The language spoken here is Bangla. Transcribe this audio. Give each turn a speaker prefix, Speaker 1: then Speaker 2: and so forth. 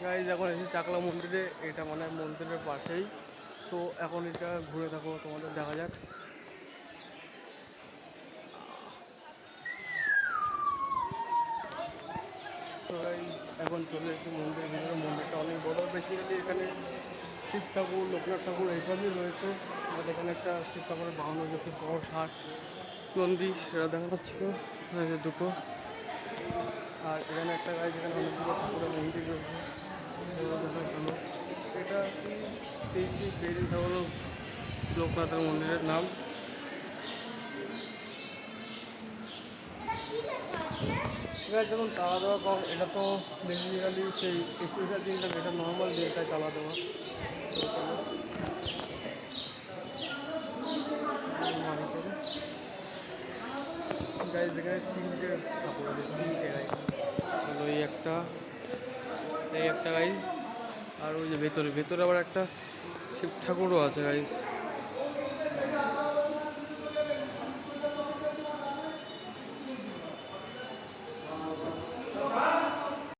Speaker 1: গাইজ এখন এসে চাকলা মন্দিরে, এটা মানে মন্দিরের পাশেই। তো এখন এটা ঘুরে থাকো, তোমাদের দেখা যাক। তো এখন চলে এসেছি মন্দিরের ভিতরে। মন্দিরটা অনেক বড়। বেসিক্যালি এখানে শিব ঠাকুর, লোকনাথ ঠাকুর এইসবই রয়েছে। আর এখানে একটা শিব ঠাকুরের বাহানো যে খুব বড় ষাট নন্দী, সেটা দেখানো ছিল দুটো। আর এখানে একটা গাছ, যেখানে অনেকগুলো ঠাকুরের মন্দির রয়েছে, দেখার জন্য। এটা কি শ্রী শ্রী বেদিনী ঠাকুর লোকনাথের মন্দিরের নাম। ঠিক আছে, যখন তালা দেওয়া কম, এটা তো বেসিক্যালি সেই স্পেশাল দিনটা, এটা নর্মাল দিনটায় তালা দেওয়া। গাইজ এখানে তিনটে ঠাকুর আছে, তিনটে গাইজ। চলো এই একটা গাইজ। আর ওই যে ভেতরে আবার একটা শিব ঠাকুরও আছে গাইজ।